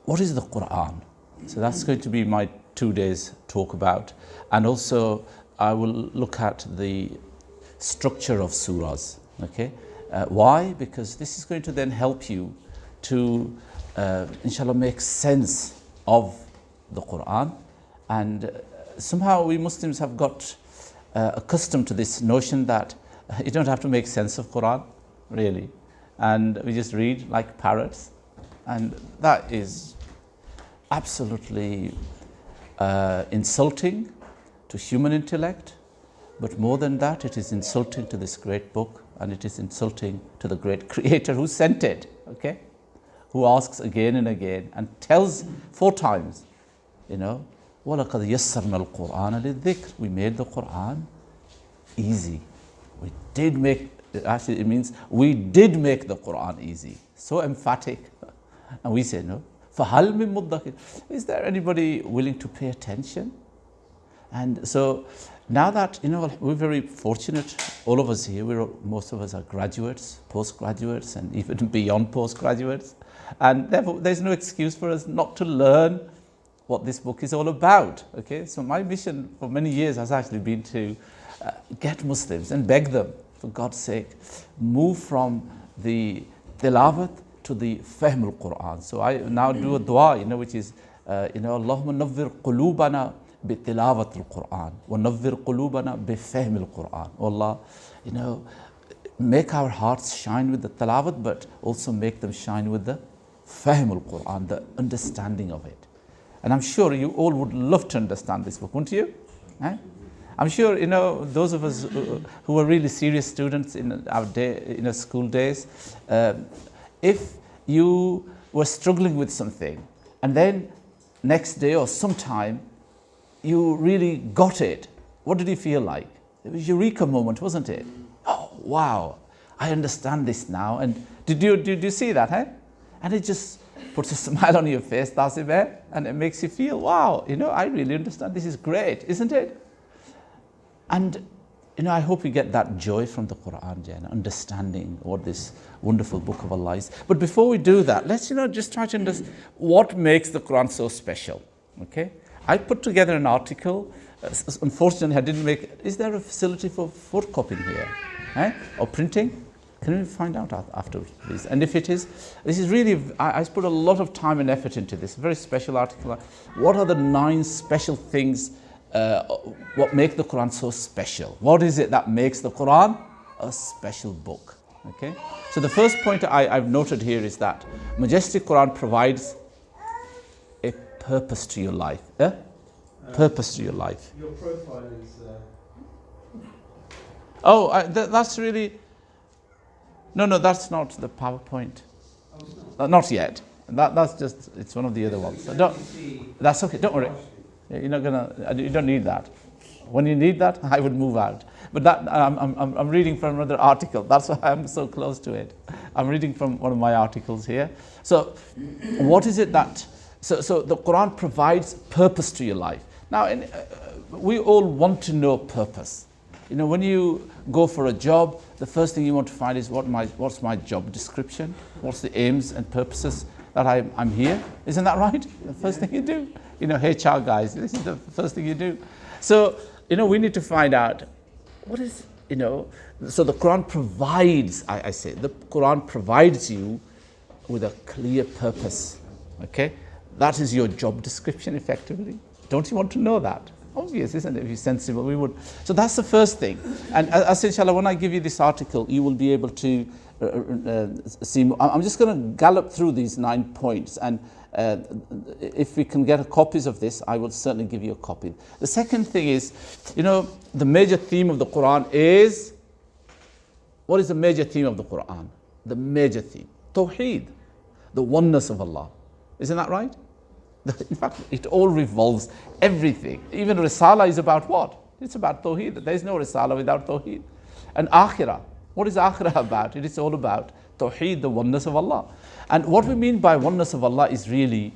what is the Quran? So that's going to be my 2 days talk about. And also I will look at the structure of surahs. Okay, why? Because this is going to then help you to inshallah make sense of the Quran. And somehow we Muslims have got accustomed to this notion that you don't have to make sense of Quran, really, and we just read like parrots, and that is absolutely insulting to human intellect. But more than that, it is insulting to this great book, and it is insulting to the great creator who sent it, okay? Who asks again and again and tells 4 times, you know, وَلَقَدْ يَسَّرْنَا الْقُرْآنَ لِلذِّكْرِ. We made the Quran easy. We did make, actually it means we did make the Quran easy. So emphatic. And we say, no. فَهَلْ مِن مُدَّكِرٍ. Is there anybody willing to pay attention? And so now that, you know, we're very fortunate, all of us here, most of us are graduates, postgraduates, and even beyond postgraduates. And therefore, there's no excuse for us not to learn what this book is all about. Okay, so my mission for many years has actually been to get Muslims and beg them, for God's sake, move from the tilawat to the fahm al-Quran. So I now do a dua, you know, which is, you know, Allahumma nawwir qulubana بتلاوة القرآن ونور قلوبنا بفهم القرآن. Allah, you know, make our hearts shine with the tilawat, but also make them shine with the fahm al-Quran, the understanding of it. And I'm sure you all would love to understand this book, wouldn't you? Eh? I'm sure, you know, those of us who are really serious students in our day, in our school days, if you were struggling with something and then next day or sometime you really got it, what did you feel like? It was a eureka moment, wasn't it? Oh, wow, I understand this now. And did you see that, eh? And it just puts a smile on your face, does it, eh? And it makes you feel, wow, you know, I really understand. This is great, isn't it? And, you know, I hope you get that joy from the Quran, Jen, understanding what this wonderful book of Allah is. But before we do that, let's, you know, just try to understand what makes the Quran so special, okay? I put together an article. Unfortunately, I didn't make. Is there a facility for photocopying here, eh? Or printing? Can we find out afterwards, please? And if it is, this is really. I put a lot of time and effort into this. Very special article. What are the 9 special things? What make the Quran so special? What is it that makes the Quran a special book? Okay. So the first point I've noted here is that majestic Quran provides a purpose to your life. Purpose to your life. Your profile is... Oh, that's really... No, that's not the PowerPoint. Not yet. That's just, it's one of the other ones. That's okay, don't worry. You're not gonna, you don't need that. When you need that, I would move out. But that, I'm reading from another article. That's why I'm so close to it. I'm reading from one of my articles here. So, what is it that... So the Quran provides purpose to your life. Now, we all want to know purpose. You know, when you go for a job, the first thing you want to find is what's my job description? What's the aims and purposes that I'm here? Isn't that right? The first thing you do. You know, HR guys, this is the first thing you do. So, you know, we need to find out what is, you know, so the Quran provides, I say, the Quran provides you with a clear purpose, okay? That is your job description, effectively. Don't you want to know that? Obvious, isn't it? If you're sensible, we would. So that's the first thing. And as inshallah, when I give you this article, you will be able to see. I'm just going to gallop through these 9 points. And if we can get copies of this, I will certainly give you a copy. The second thing is, you know, the major theme of the Quran is, what is the major theme of the Quran? The major theme, Tawheed, the oneness of Allah. Isn't that right? In fact, it all revolves everything. Even Risala is about what? It's about Tawheed. There is no Risala without Tawheed. And Akhirah. What is Akhirah about? It is all about Tawheed, the oneness of Allah. And what we mean by oneness of Allah is really,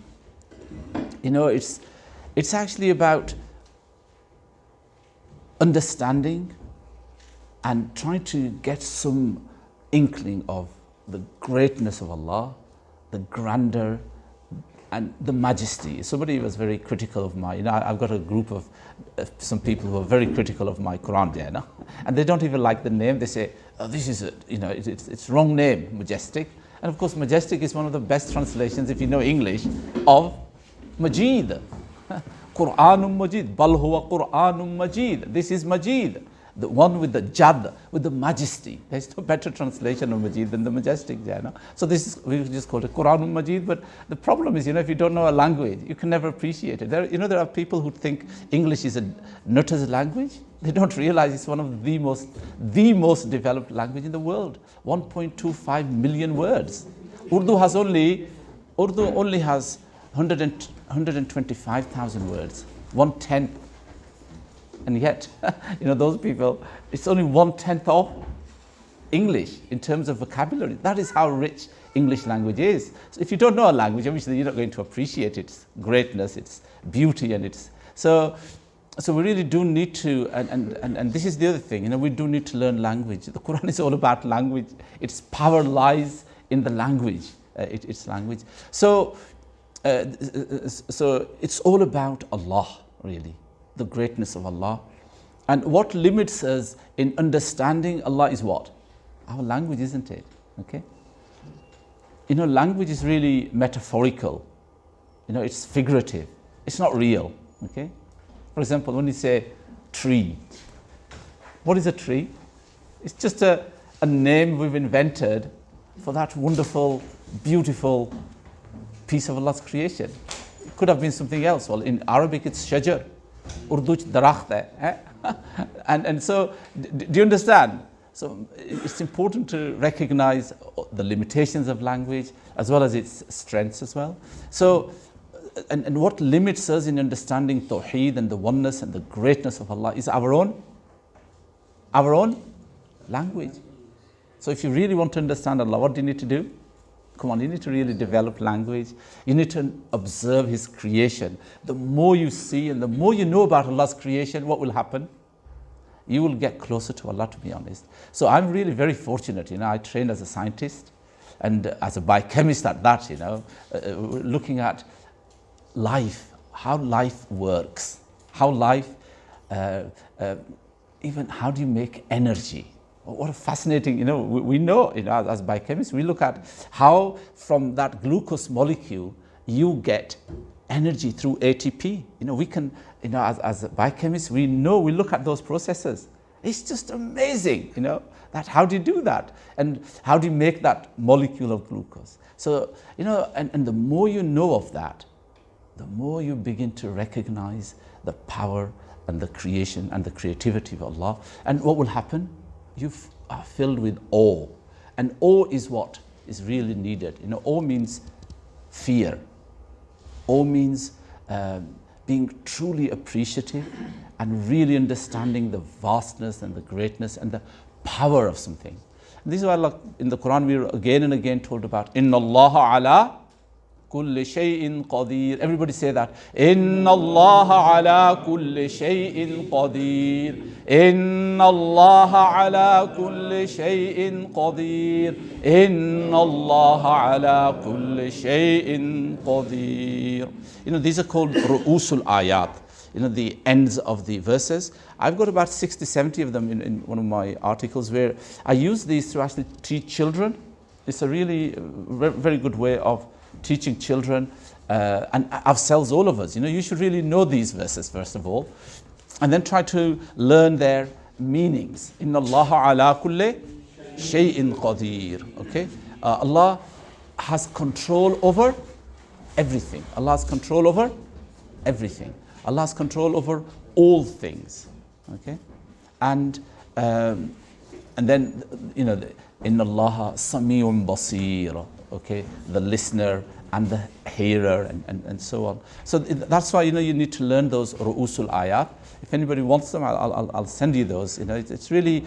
you know, it's actually about understanding and trying to get some inkling of the greatness of Allah, the grandeur, and the majesty. Somebody was very critical of my, I've got a group of some people who are very critical of my Quran there, no? And they don't even like the name. They say, oh, this is, it's wrong name, majestic. And of course, majestic is one of the best translations, if you know English, of Majid. Quranum Majid, Bal huwa Quranum Majid. This is Majid, the one with the Jad, with the majesty. There's no better translation of Majid than the majestic. No? So this is, we just call it Quranum Majid. But the problem is, if you don't know a language, you can never appreciate it. There are people who think English is a nutter's language. They don't realize it's one of the most developed language in the world. 1.25 million words. Urdu only has 125,000 words, 1/10. And yet, those people, it's only 1/10 of English in terms of vocabulary. That is how rich English language is. So if you don't know a language, obviously you're not going to appreciate its greatness, its beauty, and its... So we really do need to, and this is the other thing, we do need to learn language. The Quran is all about language. Its power lies in the language, its language. So it's all about Allah, really, the greatness of Allah. And what limits us in understanding Allah is what? Our language, isn't it? Okay? Language is really metaphorical. It's figurative. It's not real. Okay? For example, when you say tree, what is a tree? It's just a name we've invented for that wonderful, beautiful piece of Allah's creation. It could have been something else. Well, in Arabic, it's shajar. Urdu, darakht hai. And so, do you understand? So, it's important to recognize the limitations of language as well as its strengths as well. So, and what limits us in understanding Tawheed and the oneness and the greatness of Allah is our own language. So if you really want to understand Allah, what do you need to do? Come on, you need to really develop language. You need to observe His creation. The more you see and the more you know about Allah's creation, what will happen? You will get closer to Allah, to be honest. So I'm really very fortunate. I trained as a scientist and as a biochemist at that, looking at life, how life works, how life, even how do you make energy? What a fascinating, we know, as biochemists, we look at how from that glucose molecule you get energy through ATP. We can, as biochemists, we look at those processes. It's just amazing, that how do you do that? And how do you make that molecule of glucose? So, and the more you know of that, the more you begin to recognize the power and the creation and the creativity of Allah. And what will happen? You are filled with awe. And awe is what is really needed. Awe means fear. Awe means being truly appreciative and really understanding the vastness and the greatness and the power of something. And this is why in the Quran we are again and again told about Inna Allah ala kulli shay'in qadir. Everybody say that. Inna Allah ala kulli shay'in qadir. Inna Allah ala kulli shay'in qadir. Inna Allah ala kulli shay'in qadir. These are called ru'usul ayat. The ends of the verses. I've got about 60, 70 of them in one of my articles where I use these to actually teach children. It's a really very good way of teaching children and ourselves, all of us. You should really know these verses first of all, and then try to learn their meanings. Inna Allah ala kulli shay'in qadir. Okay, Allah has control over everything. Allah has control over everything. Allah has control over all things. Okay, and then Inna Allah sami'un basir. Okay, the listener and the hearer and so on. So that's why you need to learn those ru'usul ayat. If anybody wants them, I'll send you those. It's really,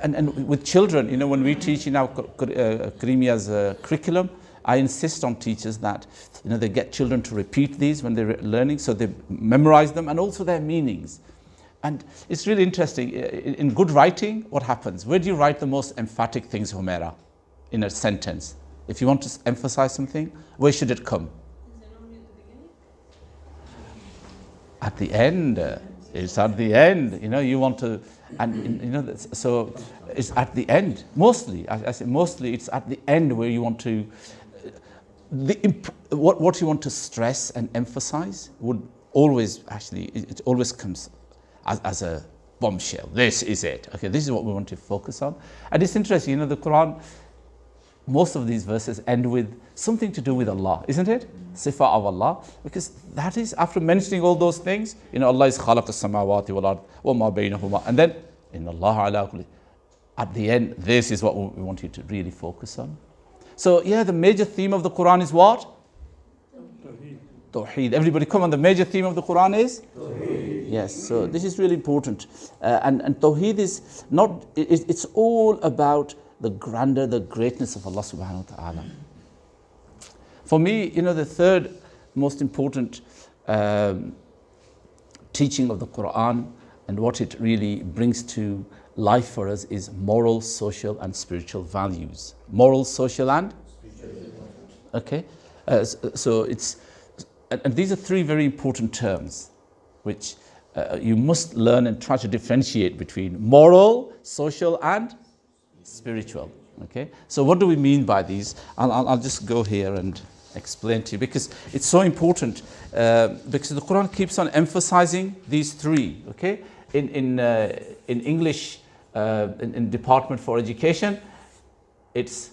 and with children, when we teach in our Karimiya's curriculum, I insist on teachers that they get children to repeat these when they're learning, so they memorize them and also their meanings. And it's really interesting. In good writing, what happens? Where do you write the most emphatic things, Humaira, in a sentence? If you want to emphasize something, where should it come? At the end. It's at the end. You want to, and so it's at the end. Mostly, I say mostly, it's at the end where you want to. What you want to stress and emphasize would always it always comes as a bombshell. This is it. Okay, this is what we want to focus on. And it's interesting. The Quran. Most of these verses end with something to do with Allah, isn't it? Sifa of Allah, because that is, after mentioning all those things, Allah is khalaq as-samawati wal ard wa ma baynahuma, and then inna Allah ala kulli. At the end, this is what we want you to really focus on. So the major theme of the Quran is what? Tawheed. Everybody come on, the major theme of the Quran is? Tawheed. Yes, so this is really important. And Tawheed is not, it's all about the grandeur, the greatness of Allah subhanahu wa ta'ala. For me, the third most important teaching of the Quran and what it really brings to life for us is moral, social and spiritual values. Moral, social and? Okay. So it's, and these are three very important terms which you must learn and try to differentiate between moral, social and spiritual. Okay, so what do we mean by these? I'll just go here and explain to you, because it's so important, because the Quran keeps on emphasizing these three. Okay, in English, in Department for Education, it's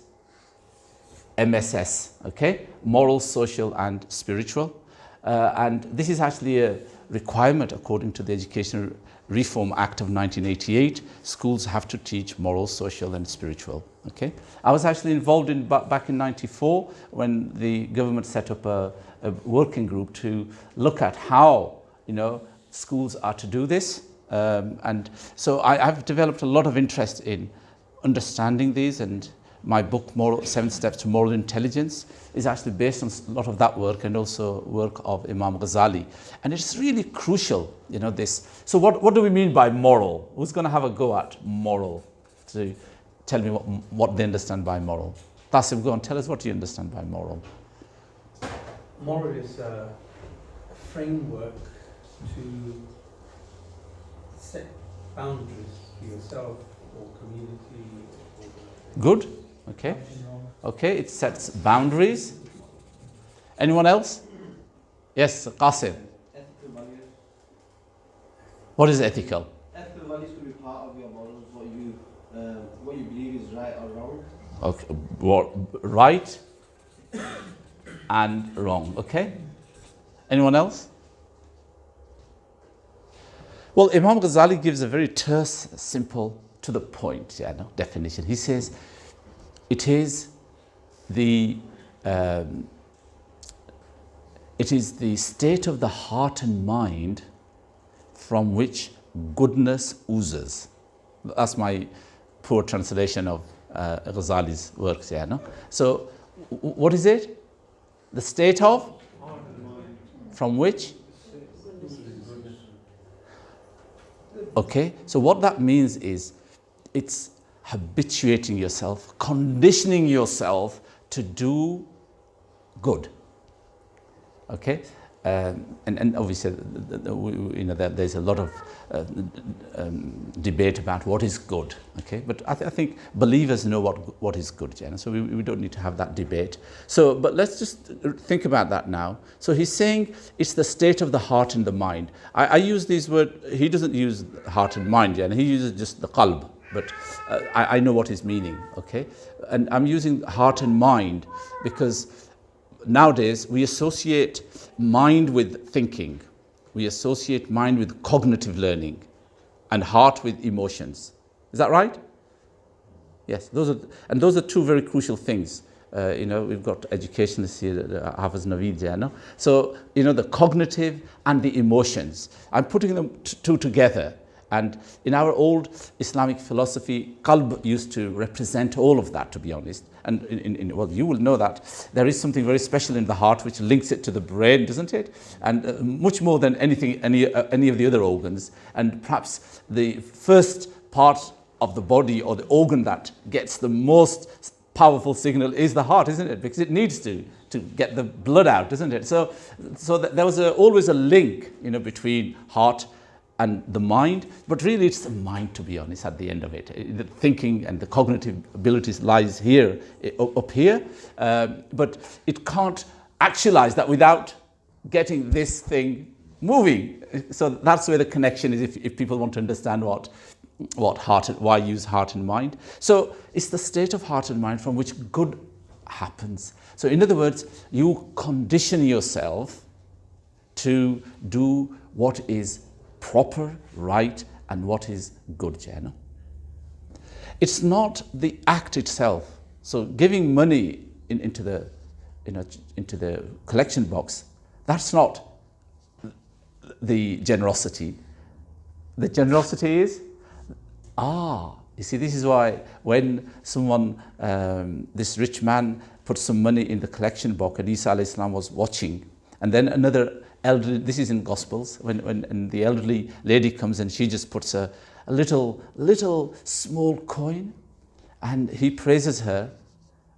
MSS. Okay, moral, social and spiritual, and this is actually a requirement according to the Educational Reform Act of 1988. Schools have to teach moral, social and spiritual. Okay, I was actually involved in back in '94 when the government set up a working group to look at how schools are to do this, and so I've developed a lot of interest in understanding these, and my book, 7 Steps to Moral Intelligence, is actually based on a lot of that work and also work of Imam Ghazali. And it's really crucial, this. So what do we mean by moral? Who's going to have a go at moral? To tell me what they understand by moral. Tasim, go on, tell us what you understand by moral. Moral is a framework to set boundaries for yourself or community. Good. Okay. Okay, it sets boundaries. Anyone else? Yes, Qasim. Ethical values. What is ethical? Ethical values could be part of your morals, what you believe is right or wrong. Okay, right and wrong. Okay. Anyone else? Well, Imam Ghazali gives a very terse, simple, to the point definition. He says it is the state of the heart and mind from which goodness oozes. That's my poor translation of Ghazali's works. So what is it? The state of from which? Okay, so what that means is it's habituating yourself, conditioning yourself to do good. Okay, and obviously, there's a lot of debate about what is good. Okay, but I think believers know what is good, Jenna. So we don't need to have that debate. So, but let's just think about that now. So he's saying it's the state of the heart and the mind. I use these words. He doesn't use heart and mind, Jenna. He uses just the qalb. But I know what he's meaning. Okay, and I'm using heart and mind because nowadays we associate mind with thinking, we associate mind with cognitive learning, and heart with emotions. Is that right? Yes, those are two very crucial things. We've got educationalists here, Hafiz Naveed, So, the cognitive and the emotions. I'm putting them two together. And in our old Islamic philosophy, qalb used to represent all of that, to be honest. And well, you will know that there is something very special in the heart which links it to the brain, doesn't it? And much more than any of the other organs. And perhaps the first part of the body or the organ that gets the most powerful signal is the heart, isn't it? Because it needs to. to get the blood out, isn't it? So there was always a link, between heart and the mind, but really it's the mind, to be honest, at the end of it. The thinking and the cognitive abilities lies here, up here, but it can't actualize that without getting this thing moving. So that's where the connection is, if people want to understand what heart, why use heart and mind. So it's the state of heart and mind from which good happens. So in other words, you condition yourself to do what is proper, right, and what is good, Jana. It's not the act itself. So giving money into the collection box, that's not the generosity. The generosity is, you see, this is why when someone, this rich man put some money in the collection box and Isa alayhi salam was watching, and then another elderly, this is in Gospels, when the elderly lady comes and she just puts a little small coin, and he praises her,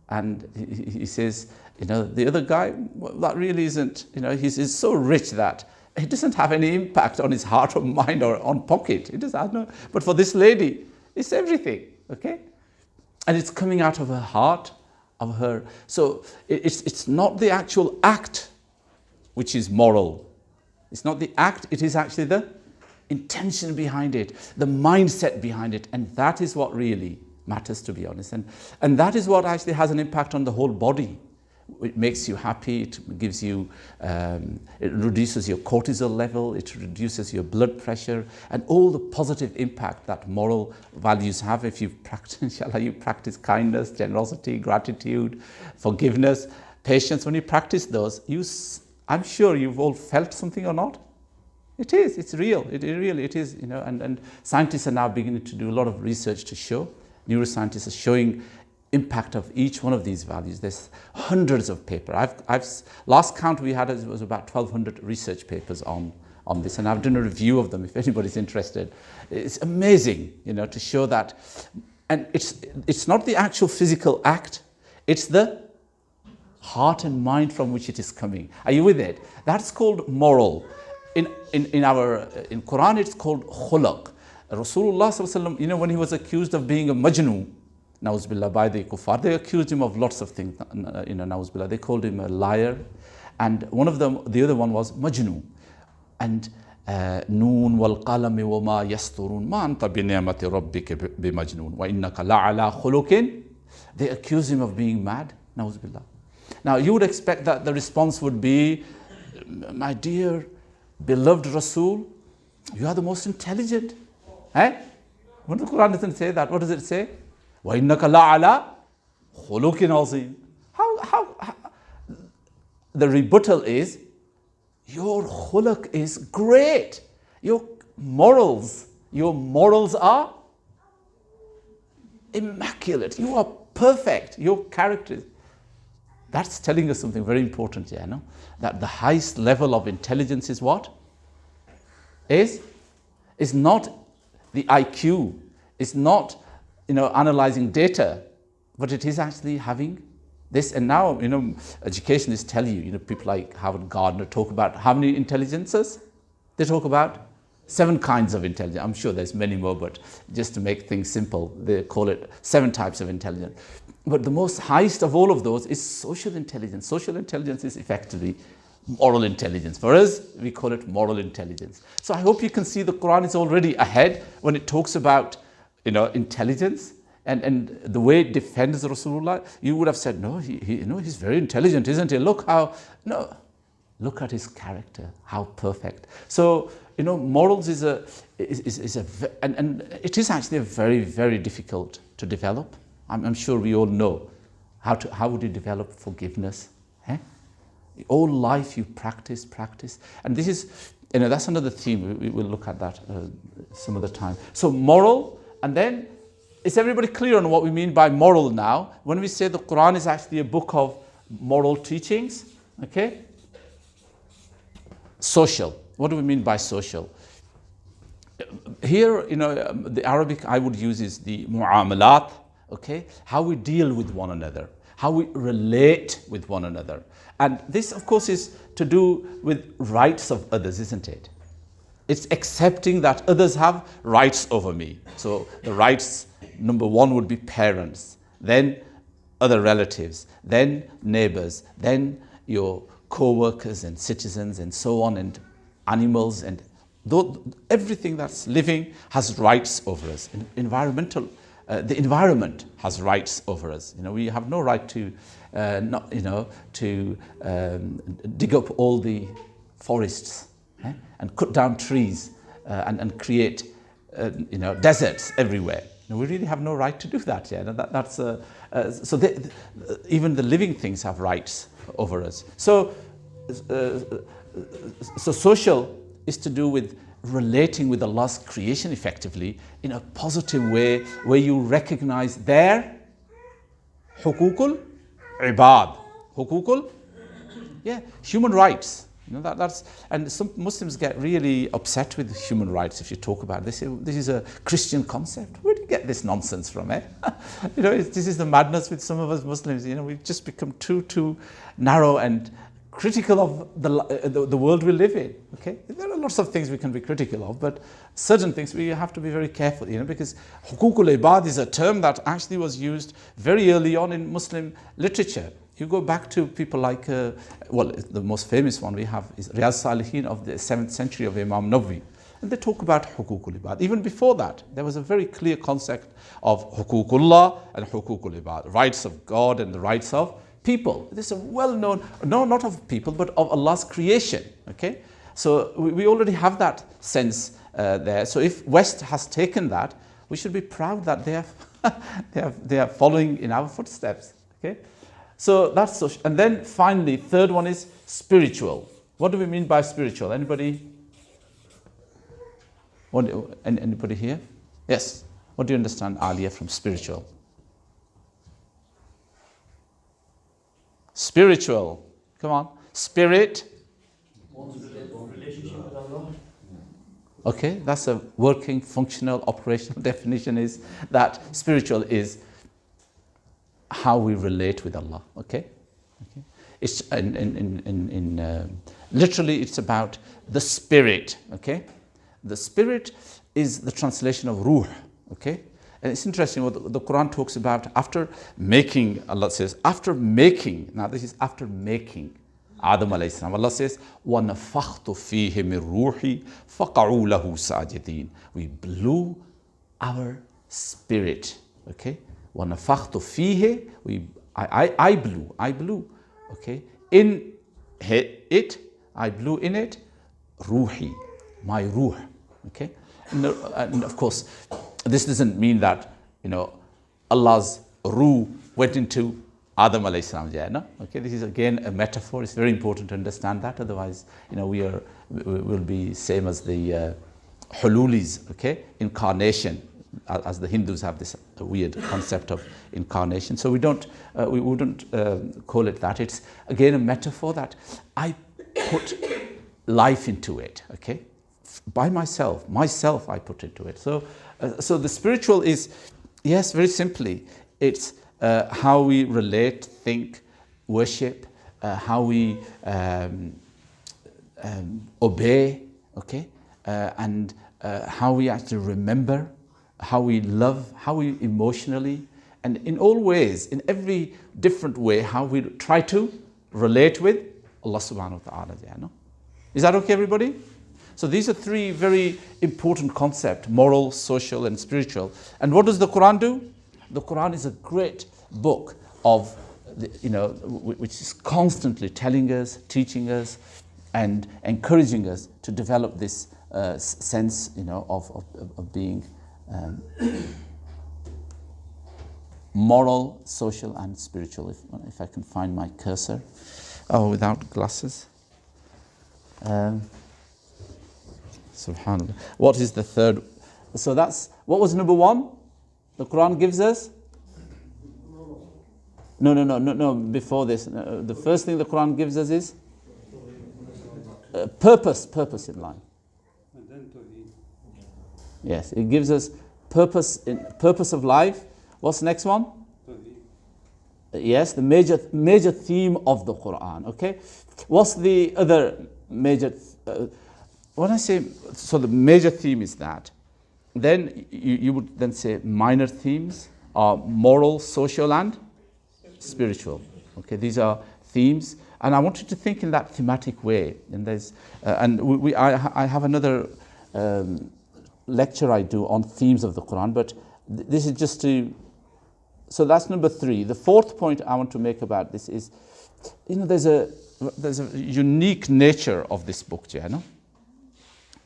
and he says, the other guy, well, that really isn't, he's so rich that it doesn't have any impact on his heart or mind or on pocket. It does, I don't know. But for this lady, it's everything, okay? And it's coming out of her heart, of her. So it's not the actual act which is moral. It's not the act, it is actually the intention behind it, the mindset behind it. And that is what really matters, to be honest. And that is what actually has an impact on the whole body. It makes you happy, it gives you, it reduces your cortisol level, it reduces your blood pressure, and all the positive impact that moral values have. If you practice, inshallah, you practice kindness, generosity, gratitude, forgiveness, patience, when you practice those, I'm sure you've all felt something or not. It is, it's real, it is, and scientists are now beginning to do a lot of research to show, neuroscientists are showing impact of each one of these values. There's hundreds of papers. Last count we had was about 1,200 research papers on this, and I've done a review of them if anybody's interested. It's amazing, to show that. And it's not the actual physical act, it's the heart and mind from which it is coming. Are you with it? That's called moral. In Quran, it's called khulaq. Rasulullah sallallahu alaihi wasallam, when he was accused of being a majnun, Na'uz billah, by the kuffar, they accused him of lots of things, Na'uz billah. They called him a liar, and the other one was majnun. And noon wal qalami wa ma yasturun ma anta bi ni'mati rabbika bi majnun wa innaka la'ala khuluqin. They accused him of being mad, Na'uz billah. Now you would expect that the response would be, my dear beloved Rasul, you are the most intelligent. When the Quran doesn't say that, what does it say? وَإِنَّكَ لَعَلَىٰ خُلُقٍ عَظِيمٍ. How the rebuttal is, your khuluq is great. Your morals are immaculate. You are perfect. Your character. That's telling us something very important here, no? That the highest level of intelligence is what? Is not the IQ. It's not analyzing data, but it is actually having this. And now, educationists tell you, people like Howard Gardner talk about how many intelligences? They talk about 7 kinds of intelligence. I'm sure there's many more, but just to make things simple, they call it 7 types of intelligence. But the most highest of all of those is social intelligence. Social intelligence is effectively moral intelligence. For us, we call it moral intelligence. So I hope you can see the Quran is already ahead when it talks about intelligence and the way it defends Rasulullah. You would have said, no, he's very intelligent, isn't he? Look at his character, how perfect. So morals is and it is actually a very, very difficult to develop. I'm sure we all know how would you develop forgiveness? All life you practice, and this is that's another theme. We will look at that some other time. So moral. And then, is everybody clear on what we mean by moral now? When we say the Quran is actually a book of moral teachings, okay? Social. What do we mean by social? Here, the Arabic I would use is the mu'amalat, okay? How we deal with one another. how we relate with one another. And this, of course, is to do with rights of others, isn't it? It's accepting that others have rights over me. So the rights, number one would be parents, then other relatives, then neighbors, then your co-workers and citizens and so on, and animals, and everything that's living has rights over us. The environment has rights over us. We have no right to dig up all the forests and cut down trees and create deserts everywhere. We really have no right to do that. Even the living things have rights over us. So social is to do with relating with Allah's creation effectively in a positive way, where you recognize their hukukul ibad, human rights. And some Muslims get really upset with human rights if you talk about this. This is a Christian concept. Where do you get this nonsense from? This is the madness with some of us Muslims. We've just become too narrow and critical of the world we live in. Okay, there are lots of things we can be critical of, but certain things we have to be very careful. Because hukukul ibad is a term that actually was used very early on in Muslim literature. You go back to people like, the most famous one we have is Riyaz Salihin of the 7th century of Imam Nawawi. And they talk about hukukul ibad. Even before that, there was a very clear concept of hukukullah and hukukul ibad, rights of God and the rights of people. This is a well-known, no, not of people, but of Allah's creation. Okay, so we already have that sense there. So if West has taken that, we should be proud that they are following in our footsteps. Okay. So that's social. And then finally, third one is spiritual. What do we mean by spiritual? Anybody? Anybody here? Yes. What do you understand, Alia, from spiritual? Spiritual. Come on. Spirit. Relationship with Allah. Okay, that's a working, functional, operational definition, is that spiritual is how we relate with Allah. Okay. It's literally it's about the spirit. Okay, the spirit is the translation of ruh. Okay, and it's interesting what the Quran talks about after making. Allah says after making. Now this is after making Adam alayhi salam. Allah says وَنَفَخْتُ فِيهِ مِنْ رُوحِي فَقَعُوا لَهُ سَاجِدِينَ. We blew our spirit. Okay. وَنَفَخْتُ فِيهِ, I blew, okay, in it, I blew in it, ruhi, my ruh, okay. And of course, this doesn't mean that, Allah's ruh went into Adam alayhi salam. No? Okay, this is again a metaphor. It's very important to understand that. Otherwise, we'll be same as the hululis, okay, incarnation. As the Hindus have this weird concept of incarnation. So we wouldn't call it that. It's again a metaphor that I put life into it, okay? By myself I put into it. So the spiritual is, yes, very simply, it's how we relate, think, worship, how we obey, okay? And how we actually remember, how we love, how we emotionally, and in all ways, in every different way, how we try to relate with Allah subhanahu wa ta'ala. Is that okay, everybody? So these are three very important concepts: moral, social, and spiritual. And what does the Quran do? The Quran is a great book of, which is constantly telling us, teaching us, and encouraging us to develop this sense, of being moral, social, and spiritual. If I can find my cursor. Oh, without glasses. Subhanallah. What is the third? So that's, what was number one? The Quran gives us? No, before this. The first thing the Quran gives us is? Purpose in life. Yes, it gives us purpose of life. What's the next one? Yes, the major theme of the Quran. Okay, what's the other major? When I say so, the major theme is that. Then you would then say minor themes are moral, social, and spiritual. Okay, these are themes, and I want you to think in that thematic way. And there's I have another lecture I do on themes of the Quran, but this is just to. So that's number 3. The 4th point I want to make about this is, there's a unique nature of this book, Jana.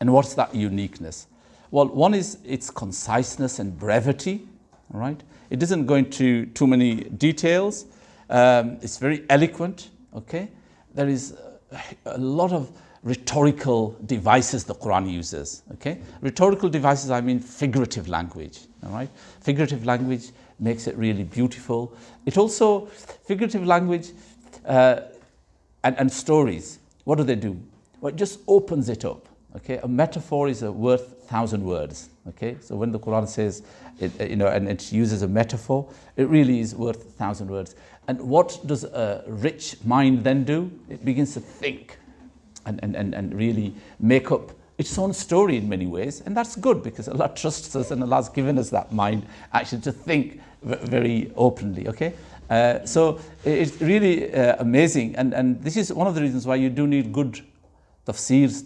And what's that uniqueness? Well, one is its conciseness and brevity, right? It doesn't go into too many details. It's very eloquent, okay? There is a lot of rhetorical devices the Quran uses, okay? Rhetorical devices, I mean figurative language, all right? Figurative language makes it really beautiful. It also, figurative language and stories, what do? Well, it just opens it up, okay? A metaphor is worth 1,000 words, okay? So when the Quran says, and it uses a metaphor, it really is worth 1,000 words. And what does a rich mind then do? It begins to think and really make up its own story in many ways, and that's good because Allah trusts us and Allah's given us that mind actually to think very openly, okay? So it's really amazing, and this is one of the reasons why you do need good tafsirs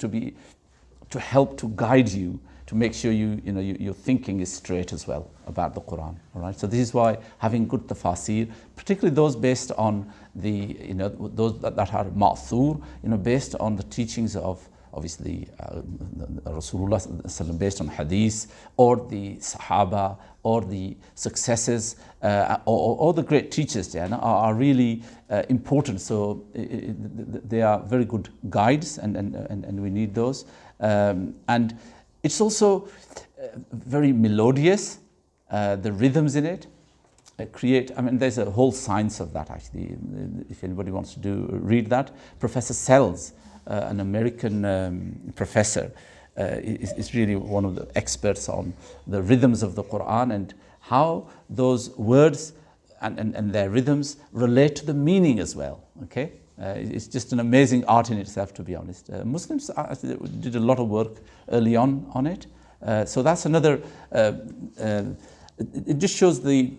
to help to guide you, to make sure your thinking is straight as well about the Quran, all right? So this is why having good tafsir, particularly those based on those that are ma'thur, based on the teachings of obviously Rasulullah based on hadith, or the Sahaba, or the successors, or the great teachers are really important. So they are very good guides, and we need those. And it's also very melodious. The rhythms in it there's a whole science of that actually. If anybody wants to read that, Professor Sells, an American professor, is really one of the experts on the rhythms of the Quran and how those words and their rhythms relate to the meaning as well, okay? It's just an amazing art in itself, to be honest. Muslims did a lot of work early on it. So that's another, it just shows the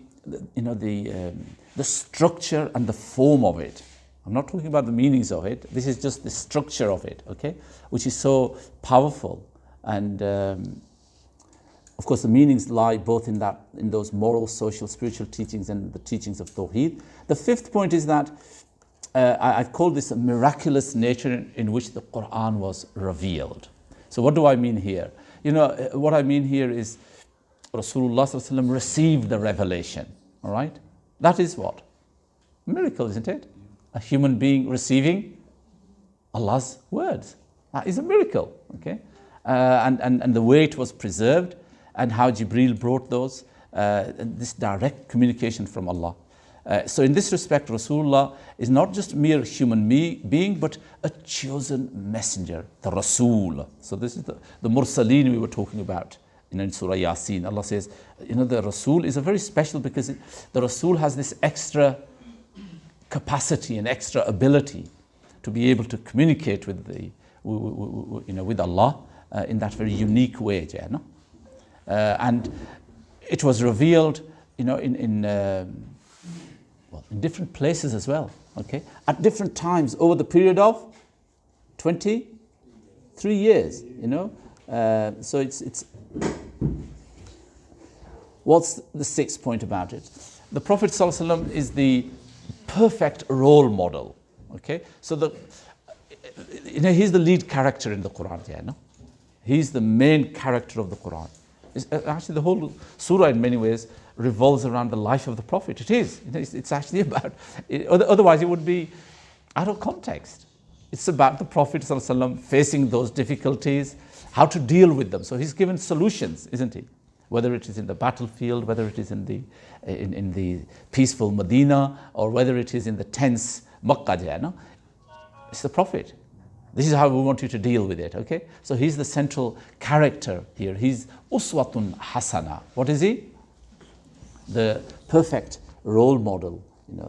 structure and the form of it. I'm not talking about the meanings of it. This is just the structure of it, okay? Which is so powerful. And of course, the meanings lie both in those moral, social, spiritual teachings and the teachings of Tawheed. The 5th point is that I've called this a miraculous nature in which the Quran was revealed. So what do I mean here? What I mean here is Rasulullah sallallahu alaihi wasallam received the revelation, all right? That is what? A miracle, isn't it? A human being receiving Allah's words. That is a miracle, okay? And the way it was preserved and how Jibreel brought those, this direct communication from Allah. So in this respect, Rasulullah is not just mere human being, but a chosen messenger, the Rasul. So this is the Mursaleen we were talking about in Surah Yasin. Allah says, the Rasul is a very special because the Rasul has this extra capacity and extra ability to be able to communicate with with Allah in that very unique way, and it was revealed, in different places as well, okay, at different times over the period of 23 years, so it's. What's the 6th point about it? The Prophet ﷺ is the perfect role model, okay? So he's the lead character in the Quran, He's the main character of the Quran. Actually, the whole surah in many ways revolves around the life of the Prophet. It is. It's actually about, otherwise it would be out of context. It's about the Prophet ﷺ facing those difficulties, how to deal with them. So he's given solutions, isn't he? Whether it is in the battlefield, whether it is in the peaceful Medina, or whether it is in the tense Makkah, it's the Prophet. This is how we want you to deal with it, okay? So he's the central character here. He's uswatun hasana. What is he? The perfect role model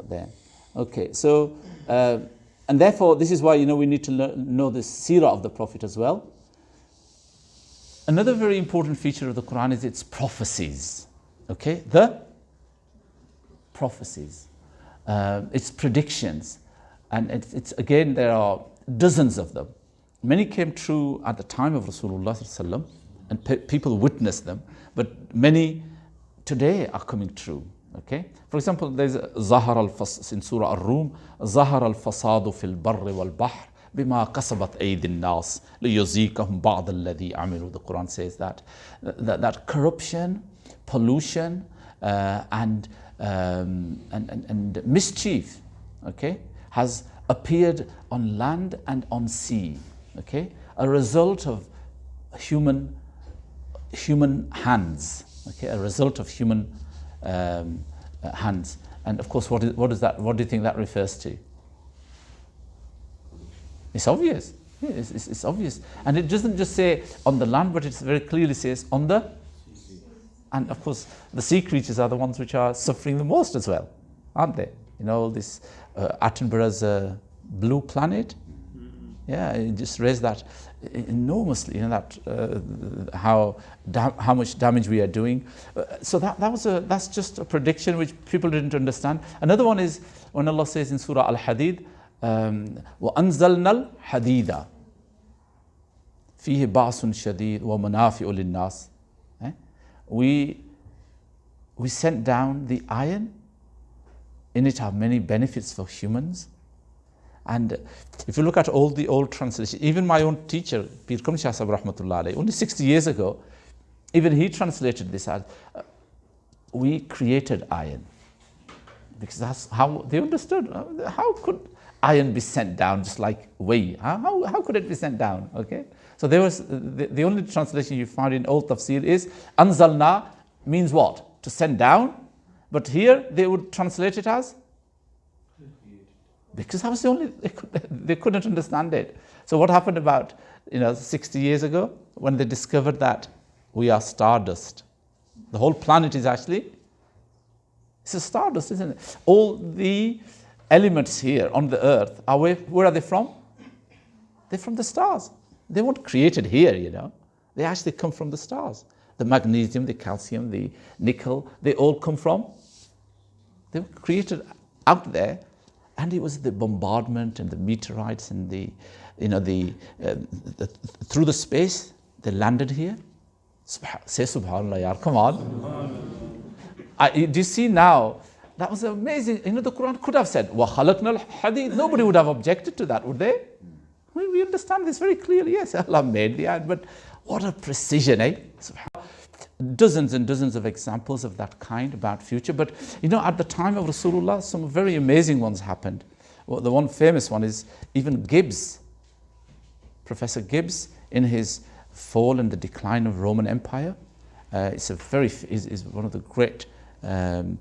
there. Okay, so, and therefore, this is why, we need to know the seerah of the Prophet as well. Another very important feature of the Quran is its prophecies. Okay, the prophecies, its predictions, and it's again, there are dozens of them. Many came true at the time of Rasulullah sallallahu alaihi wasallam, and people witnessed them, but many today are coming true. Okay, for example, there's Zahar al-Fas in Surah Ar-Rum, Zahar al-Fasadu fil barri wal bahr bima kasabat aydin nas liyuzikahum ba'd alladhi amilu. The Quran says that corruption, pollution, and mischief, okay, has appeared on land and on sea, okay, a result of human hands, okay, a result of human hands. And of course, what is that? What do you think that refers to? It's obvious. Yeah, it's obvious, and it doesn't just say on the land, but it very clearly says on the. And of course, the sea creatures are the ones which are suffering the most as well, aren't they? This Attenborough's blue planet. Yeah, it just raised that enormously. How much damage we are doing. So that's just a prediction which people didn't understand. Another one is when Allah says in Surah Al-Hadid, وَأَنزَلْنَا الْحَدِيدَ فِيهِ بَعْصٌ شَدِيدٌ وَمَنَافِعُ لِلنَّاسِ. We sent down the iron. In it are many benefits for humans. And if you look at all the old translations, even my own teacher, Pir Kam Shah Sahib Rahmatullah Alayhi, only 60 years ago, even he translated this as, we created iron. Because that's how they understood. How could iron be sent down just like whey? How could it be sent down? Okay. So there was, the only translation you find in old tafsir is, Anzalna means what? To send down. But here they would translate it as, because that was the only, they couldn't understand it. So what happened about 60 years ago when they discovered that we are stardust? The whole planet is actually, it's a stardust, isn't it? All the elements here on the earth are where are they from? They're from the stars. They weren't created here, They actually come from the stars. The magnesium, the calcium, the nickel, they all come from, they were created out there. And it was the bombardment and the meteorites and through the space, they landed here. Say subhanallah, yaar, come on. Do you see now, that was amazing. The Quran could have said, وَخَلَقْنَا الْحَدِيدَ. Nobody would have objected to that, would they? We understand this very clearly. Yes, Allah made the iron, but what a precision, eh? Dozens and dozens of examples of that kind about future. But at the time of Rasulullah, some very amazing ones happened. Well, the one famous one is even Gibbs, Professor Gibbs, in his Fall and the Decline of Roman Empire. Is one of the great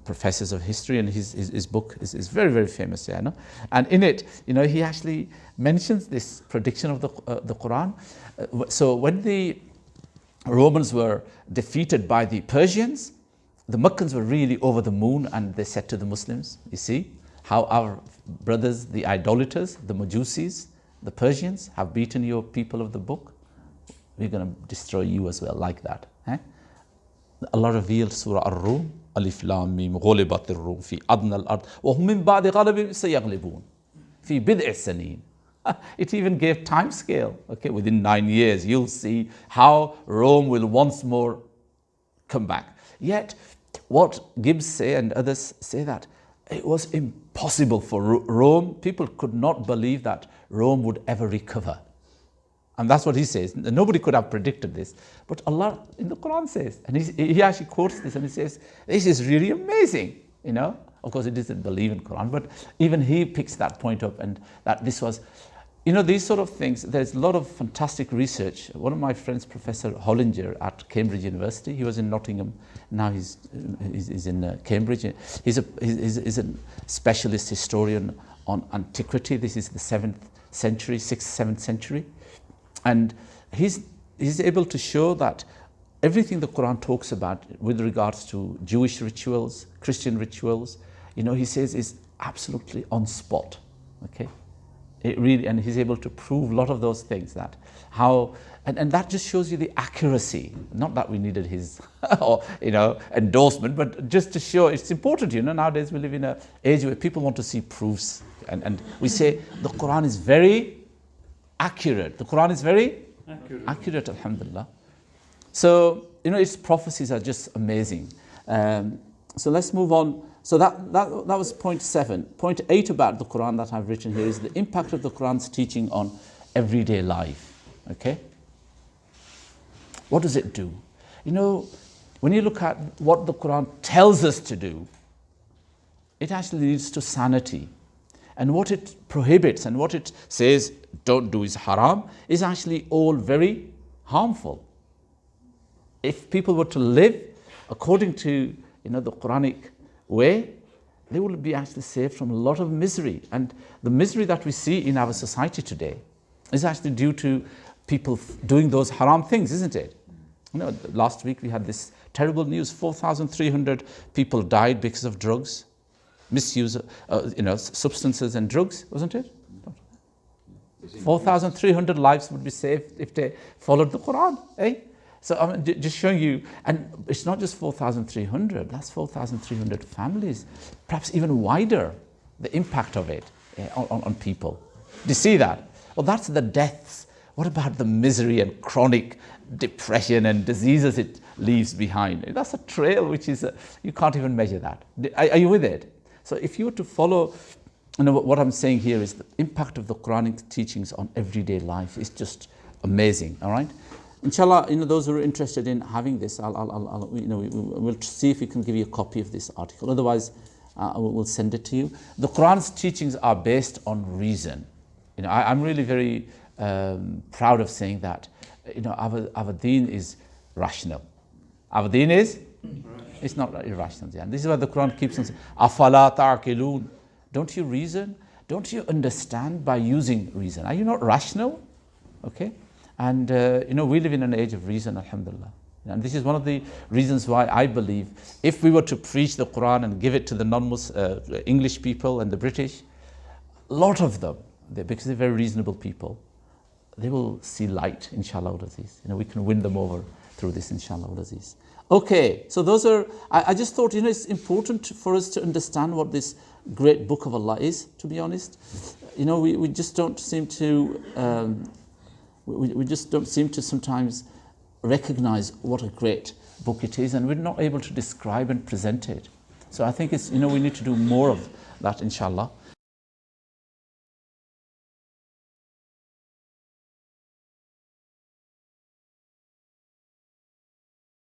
professors of history, and his book is very, very famous. Yeah, no? And in it, he actually mentions this prediction of the Quran. So when the Romans were defeated by the Persians, the Meccans were really over the moon, and they said to the Muslims, you see how our brothers, the idolaters, the Majusis, the Persians have beaten your people of the book. We're going to destroy you as well, like that. Allah revealed Surah Ar-Rum, Alif Lam Mim, Ghulibat ar-Rum fi adna al-ard, wa hum min ba'di ghalabihim sayaglibun fi bid'i sanin. It even gave time scale. Okay, within 9 years, you'll see how Rome will once more come back. Yet, what Gibbs say and others say that it was impossible for Rome. People could not believe that Rome would ever recover. And that's what he says. Nobody could have predicted this. But Allah in the Quran says, and he actually quotes this and he says, this is really amazing. Of course, he doesn't believe in Quran, but even he picks that point up, and that this was, these sort of things. There's a lot of fantastic research. One of my friends, Professor Hollinger at Cambridge University, he was in Nottingham, now he's in Cambridge. He's a specialist historian on antiquity. This is the 7th century, 6th, 7th century. And he's able to show that everything the Quran talks about with regards to Jewish rituals, Christian rituals, he says is absolutely on spot, okay? It really, and he's able to prove a lot of those things, that how, and that just shows you the accuracy. Not that we needed his or, endorsement, but just to show it's important. Nowadays we live in an age where people want to see proofs, and we say the Quran is very accurate. The Quran is very accurate, alhamdulillah. So, its prophecies are just amazing. So let's move on. So that was point 7. Point 8 about the Quran that I've written here is the impact of the Quran's teaching on everyday life. Okay? What does it do? When you look at what the Quran tells us to do, it actually leads to sanity. And what it prohibits and what it says don't do is haram is actually all very harmful. If people were to live according to the Quranic way, they will be actually saved from a lot of misery. And the misery that we see in our society today is actually due to people doing those haram things, isn't it? Last week we had this terrible news: 4,300 people died because of drugs, misuse, substances and drugs, wasn't it? 4,300 lives would be saved if they followed the Quran, eh? So I'm just showing you, and it's not just 4,300, that's 4,300 families, perhaps even wider, the impact of it on people. Do you see that? Well, that's the deaths. What about the misery and chronic depression and diseases it leaves behind? That's a trail which is, you can't even measure that. Are you with it? So if you were to follow, what I'm saying here is the impact of the Quranic teachings on everyday life is just amazing, all right? Inshallah, those who are interested in having this, we'll see if we can give you a copy of this article. Otherwise, we'll send it to you. The Quran's teachings are based on reason. I'm really very proud of saying that. Our deen is rational. Our deen is? It's not irrational. And this is why the Quran keeps on saying, "Afala ta'qilun." Don't you reason? Don't you understand by using reason? Are you not rational? Okay. And, we live in an age of reason, alhamdulillah. And this is one of the reasons why I believe if we were to preach the Quran and give it to the non-Muslim English people and the British, a lot of them, because they're very reasonable people, they will see light, inshallah al-Aziz. We can win them over through this, inshallah al-Aziz. Okay, so those are, I just thought, it's important for us to understand what this great book of Allah is, to be honest. We just don't seem to... We just don't seem to sometimes recognize what a great book it is, and we're not able to describe and present it. So I think it's, we need to do more of that, inshallah.